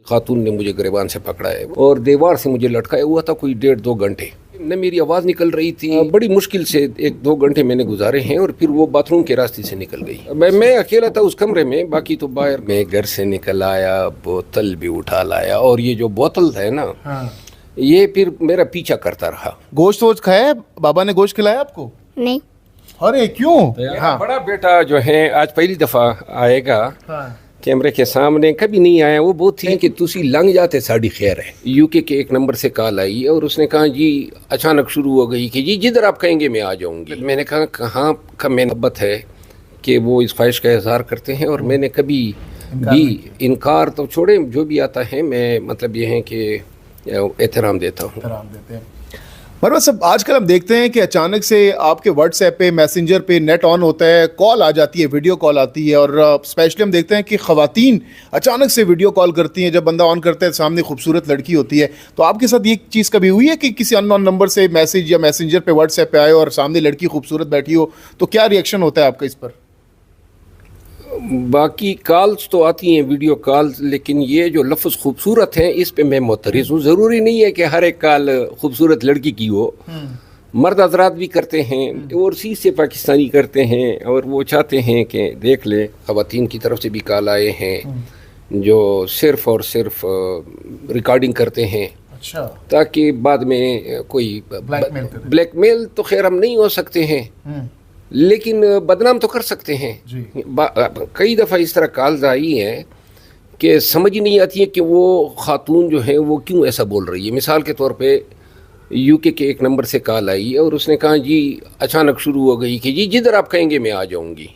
खातून ने मुझे गिरबान से पकड़ा है और दीवार से मुझे लटकाया हुआ था कोई 1.5-2 घंटे। न मेरी आवाज़ निकल रही थी, बड़ी मुश्किल से 1-2 घंटे मैंने गुजारे हैं और फिर वो बाथरूम के रास्ते से निकल गई। मैं अकेला था उस कमरे में, बाकी तो बाहर। मैं घर से निकल आया, बोतल भी उठा लाया और ये जो बोतल है ना, ये फिर मेरा पीछा करता रहा। गोश्त वोश्त खाया? बाबा ने गोश्त खिलाया आपको? नहीं। अरे क्यों? हाँ। बड़ा बेटा जो है आज पहली दफ़ा आएगा कैमरे के सामने, कभी नहीं आया। वो बहुत थी कि तुसी लंग जाते साड़ी खैर है। यूके के एक नंबर से कॉल आई और उसने कहा जी अचानक शुरू हो गई कि जी जिधर आप कहेंगे मैं आ जाऊंगी। मैंने कहा कहाँ का मोहब्बत है कि वो इस ख्वाहिश का इजहार करते हैं और मैंने कभी भी इनकार तो छोड़े, जो भी आता है मैं मतलब ये है कि एहतराम देता हूँ। मरवत साहब, आजकल हम देखते हैं कि अचानक से आपके व्हाट्सएप पे, मैसेंजर पे नेट ऑन होता है, कॉल आ जाती है, वीडियो कॉल आती है, और स्पेशली हम देखते हैं कि ख़वातीन अचानक से वीडियो कॉल करती हैं। जब बंदा ऑन करता है सामने खूबसूरत लड़की होती है। तो आपके साथ ये चीज़ कभी हुई है कि किसी अननोन नंबर से मैसेज या मैसेंजर पे, व्हाट्सएप पे आए और सामने लड़की खूबसूरत बैठी हो, तो क्या रिएक्शन होता है आपका इस पर? बाकी कॉल्स तो आती हैं, वीडियो कॉल्स, लेकिन ये जो लफ्ज़ खूबसूरत है इस पे मैं मुतरिज़ हूँ। ज़रूरी नहीं है कि हर एक कॉल खूबसूरत लड़की की हो। मर्द हज़रात भी करते हैं और सी से पाकिस्तानी करते हैं और वो चाहते हैं कि देख ले। ख़वातीन की तरफ से भी कॉल आए हैं जो सिर्फ़ और सिर्फ रिकॉर्डिंग करते हैं। अच्छा। ताकि बाद में कोई ब्लैकमेल तो खैर हम नहीं हो सकते हैं, लेकिन बदनाम तो कर सकते हैं। कई दफ़ा इस तरह कॉल्स आई हैं कि समझ ही नहीं आती है कि वो खातून जो है वो क्यों ऐसा बोल रही है। मिसाल के तौर पे यूके के एक नंबर से कॉल आई और उसने कहा जी अचानक शुरू हो गई कि जी जिधर आप कहेंगे मैं आ जाऊंगी।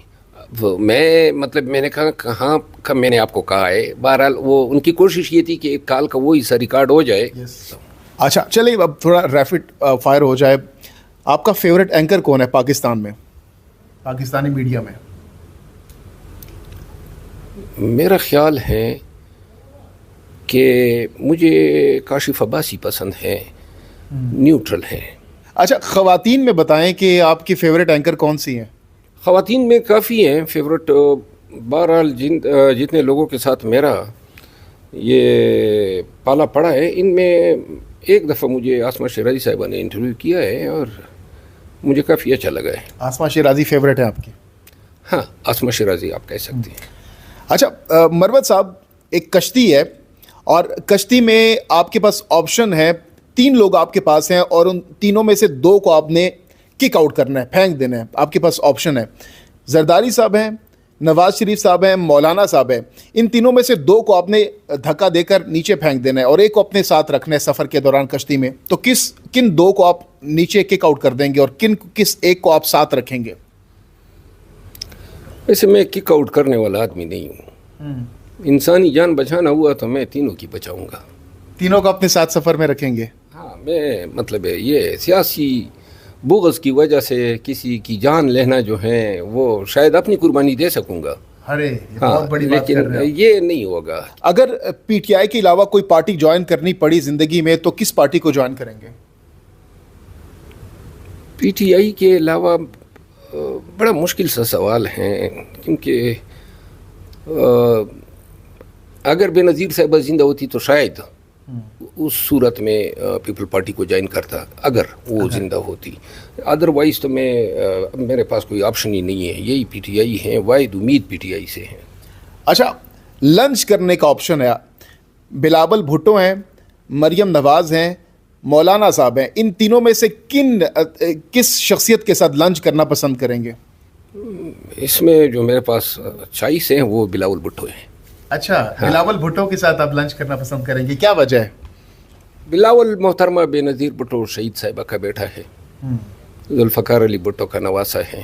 मैंने कहा कहाँ का मैंने आपको कहा है। बहरहाल वो उनकी कोशिश ये थी कि एक कॉल का वो हिस्सा रिकॉर्ड हो जाए। अच्छा, चलिए अब थोड़ा रैपिड फायर हो जाए। आपका फेवरेट एंकर कौन है पाकिस्तान में, पाकिस्तानी मीडिया में? मेरा ख्याल है कि मुझे काशिफ अब्बासी पसंद है, न्यूट्रल है। अच्छा, ख़वातीन में बताएं कि आपकी फेवरेट एंकर कौन सी हैं? ख़वातीन में काफ़ी हैं फेवरेट। बहरहाल जितने लोगों के साथ मेरा ये पाला पड़ा है, इनमें एक दफ़ा मुझे आसमा शिराजी साहिबा ने इंटरव्यू किया है और मुझे काफ़ी अच्छा लगा है। आसमा शिराजी फेवरेट है आपकी? हाँ, आसमा शिराजी आप कह सकते हैं। अच्छा, मरवत साहब, एक कश्ती है और कश्ती में आपके पास ऑप्शन है, 3 लोग आपके पास हैं और उन तीनों में से 2 को आपने किक आउट करना है, फेंक देना है। आपके पास ऑप्शन है, जरदारी साहब हैं, नवाज शरीफ साहब हैं, मौलाना साहब हैं। इन तीनों में से 2 को आपने धक्का देकर नीचे फेंक देना है और एक को अपने साथ रखना है सफ़र के दौरान कश्ती में। तो किन 2 को आप नीचे किक आउट कर देंगे और किस एक को आप साथ रखेंगे? वैसे मैं किक आउट करने वाला आदमी नहीं हूँ। इंसानी जान बचाना हुआ तो मैं तीनों की बचाऊंगा। तीनों को अपने साथ सफ़र में रखेंगे? हाँ, मैं मतलब ये सियासी बुग़्ज़ की वजह से किसी की जान लेना जो है वो शायद अपनी कुर्बानी दे सकूंगा। अरे बहुत बड़ी बात कर रहे हैं। ये नहीं होगा। अगर पीटीआई के अलावा कोई पार्टी ज्वाइन करनी पड़ी ज़िंदगी में तो किस पार्टी को ज्वाइन करेंगे? पीटीआई के अलावा बड़ा मुश्किल सा सवाल है, क्योंकि अगर बेनज़ीर साहिबा जिंदा होती तो शायद उस सूरत में पीपल पार्टी को ज्वाइन करता, अगर वो जिंदा होती। अदरवाइज़ तो मेरे पास कोई ऑप्शन ही नहीं है। यही पीटीआई है, वाहिद उम्मीद पीटीआई से है। अच्छा, लंच करने का ऑप्शन है, बिलावल भुट्टो हैं, मरियम नवाज़ हैं, मौलाना साहब हैं। इन तीनों में से किस शख्सियत के साथ लंच करना पसंद करेंगे? इसमें जो मेरे पास चॉइस है वो बिलावल भुट्टो है। अच्छा, हाँ। बिलावल भुट्टो के साथ आप लंच करना पसंद करेंगे, क्या वजह है? बिलावल मोहतरमा बेनज़ीर भुट्टो शहीद साहिबा का बेटा है, जुल्फ़कार अली भुट्टो का नवासा है,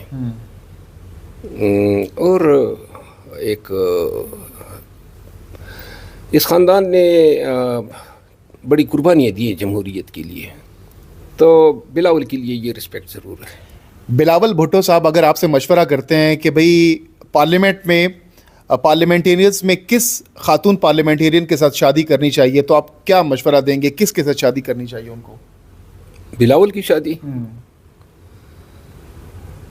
और एक इस ख़ानदान ने बड़ी कुर्बानियाँ दी हैं जमहूरियत के लिए, तो बिलावल के लिए ये रिस्पेक्ट ज़रूर है। बिलावल भुट्टो साहब अगर आपसे मशवरा करते हैं कि भाई पार्लियामेंट में पार्लियामेंटेरियंस में किस खातून पार्लियामेंटेरियन के साथ शादी करनी चाहिए, तो आप क्या मशवरा देंगे? किस के साथ शादी करनी चाहिए उनको? बिलावल की शादी?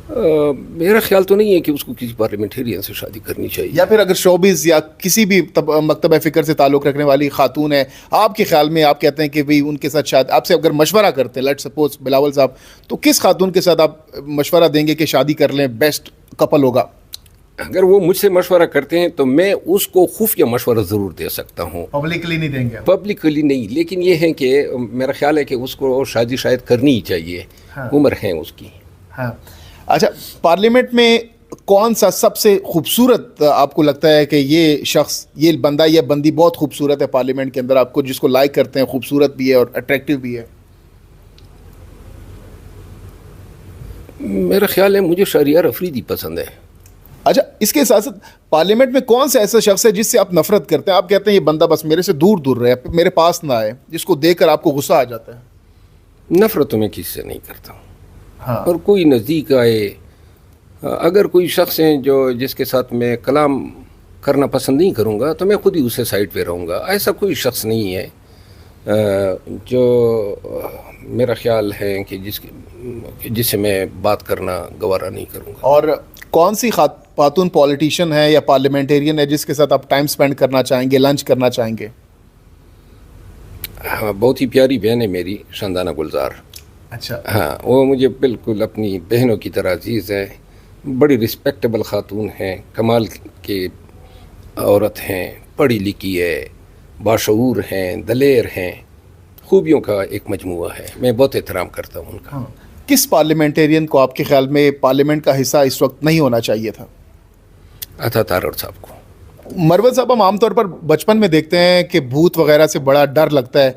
میرا خیال تو نہیں ہے کہ اس کو کسی پارلیمنٹرین سے شادی کرنی چاہیے. یا پھر اگر شوبز یا کسی بھی مکتبہ فکر سے تعلق رکھنے والی خاتون ہے, آپ کے خیال میں آپ کہتے ہیں کہ بھئی ان کے ساتھ شاید آپ سے اگر مشورہ کرتے ہیں, لیٹ سپوز بلاول صاحب, تو کس خاتون کے ساتھ آپ مشورہ دیں گے کہ شادی کر لیں, بیسٹ کپل ہوگا؟ اگر وہ مجھ سے مشورہ کرتے ہیں تو میں اس کو خفیہ مشورہ ضرور دے سکتا ہوں, پبلکلی نہیں دیں گے؟ پبلکلی نہیں, لیکن یہ ہے کہ میرا خیال ہے کہ اس کو شادی شاید کرنی ہی چاہیے, عمر ہے اس کی. ہاں اچھا, پارلیمنٹ میں کون سا سب سے خوبصورت آپ کو لگتا ہے کہ یہ شخص, یہ بندہ یا بندی بہت خوبصورت ہے پارلیمنٹ کے اندر, آپ کو جس کو لائک کرتے ہیں, خوبصورت بھی ہے اور اٹریکٹیو بھی ہے؟ میرا خیال ہے مجھے شہریار افریدی پسند ہے. اچھا, اس کے ساتھ ساتھ پارلیمنٹ میں کون سا ایسا شخص ہے جس سے آپ نفرت کرتے ہیں, آپ کہتے ہیں یہ بندہ بس میرے سے دور دور رہے, میرے پاس نہ آئے, جس کو دیکھ کر آپ کو غصہ آ جاتا ہے؟ نفرت تو میں کسی سے نہیں کرتا ہوں. ہاں, اور کوئی نزدیک آئے, اگر کوئی شخص ہیں جس کے ساتھ میں کلام کرنا پسند نہیں کروں گا تو میں خود ہی اسے سائڈ پہ رہوں گا. ایسا کوئی شخص نہیں ہے جو میرا خیال ہے کہ جس سے میں بات کرنا گوارا نہیں کروں گا. اور کون سی خاتون پولیٹیشین ہے یا پارلیمنٹیرین ہے جس کے ساتھ آپ ٹائم سپینڈ کرنا چاہیں گے, لنچ کرنا چاہیں گے؟ ہاں, بہت ہی پیاری بہن ہے میری, شاندانہ گلزار. اچھا. ہاں, وہ مجھے بالکل اپنی بہنوں کی طرح عزیز ہے, بڑی رسپیکٹیبل خاتون ہیں, کمال کی عورت ہیں, پڑھی لکھی ہے, باشعور ہیں, دلیر ہیں, خوبیوں کا ایک مجموعہ ہے. میں بہت احترام کرتا ہوں ان کا. کس پارلیمنٹیرین کو آپ کے خیال میں پارلیمنٹ کا حصہ اس وقت نہیں ہونا چاہیے تھا؟ عطا تارڑ صاحب کو. مروت صاحب, ہم عام طور پر بچپن میں دیکھتے ہیں کہ بھوت وغیرہ سے بڑا ڈر لگتا ہے.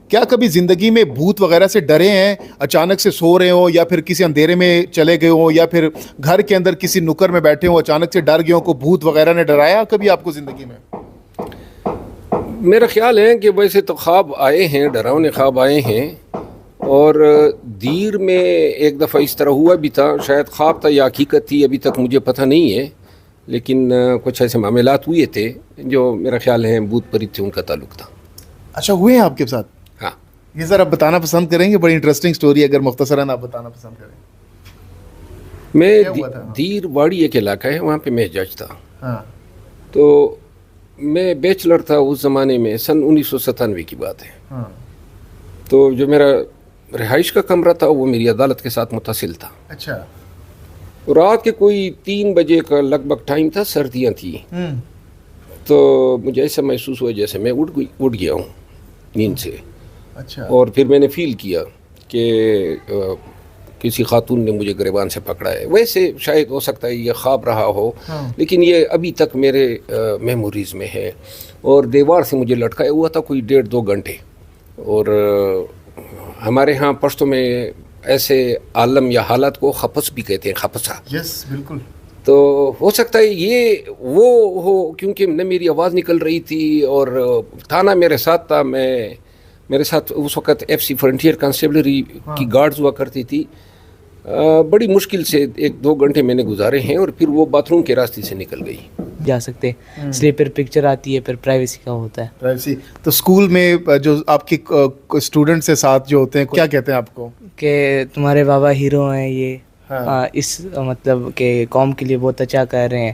کیا کبھی زندگی میں بھوت وغیرہ سے ڈرے ہیں, اچانک سے سو رہے ہوں یا پھر کسی اندھیرے میں چلے گئے ہوں یا پھر گھر کے اندر کسی نکر میں بیٹھے ہوں, اچانک سے ڈر گئے ہوں, کو بھوت وغیرہ نے ڈرایا کبھی آپ کو زندگی میں؟ میرا خیال ہے کہ ویسے تو خواب آئے ہیں, ڈراؤنے خواب آئے ہیں, اور دیر میں ایک دفعہ اس طرح ہوا بھی تھا, شاید خواب تھا یا حقیقت تھی ابھی تک مجھے پتہ نہیں ہے, لیکن کچھ ایسے معاملات ہوئے تھے جو میرا خیال ہے بھوت پریت سے ان کا تعلق تھا. اچھا, ہوئے ہیں آپ کے ساتھ؟ ہاں. یہ ذرا بتانا پسند کریں گے, بڑی انٹرسٹنگ سٹوری, اگر مختصراً آپ بتانا پسند کریں. میں دیر واڑی ایک علاقہ ہے, وہاں پہ میں جج تھا. ہاں. تو میں بیچلر تھا اس زمانے میں, سن 1997 کی بات ہے. ہاں. تو جو میرا رہائش کا کمرہ تھا وہ میری عدالت کے ساتھ متصل تھا. اچھا. رات کے کوئی 3 بجے کا لگ بھگ ٹائم تھا, سردیاں تھیں, تو مجھے ایسا محسوس ہوا جیسے میں اٹھ گیا ہوں نیند سے. اچھا. اور پھر میں نے فیل کیا کہ کسی خاتون نے مجھے گریبان سے پکڑا ہے. ویسے شاید ہو سکتا ہے یہ خواب رہا ہو, لیکن یہ ابھی تک میرے میموریز میں ہے. اور دیوار سے مجھے لٹکایا ہوا تھا کوئی 1.5-2 گھنٹے. اور ہمارے ہاں پشتوں میں ایسے عالم یا حالت کو خپس بھی کہتے ہیں, خپسا. یس, بالکل. تو ہو سکتا ہے یہ وہ ہو, کیونکہ نہ میری آواز نکل رہی تھی اور تھانہ میرے ساتھ تھا. میرے ساتھ اس وقت FC فرنٹیئر کانسٹیبلری کی گارڈز ہوا کرتی تھی. بڑی مشکل سے 1-2 گھنٹے میں نے گزارے ہیں, اور پھر وہ باتھ روم کے راستے سے نکل گئی. جا سکتے, اس لیے پھر پکچر آتی ہے, پھر پرائیویسی کا ہوتا ہے. پرائیویسی. تو اسکول میں جو آپ کے اسٹوڈنٹ سے ساتھ جو ہوتے ہیں کیا کہتے ہیں آپ کو؟ کہ تمہارے بابا ہیرو ہیں, یہ اس مطلب کہ قوم کے لیے بہت اچھا کر رہے ہیں.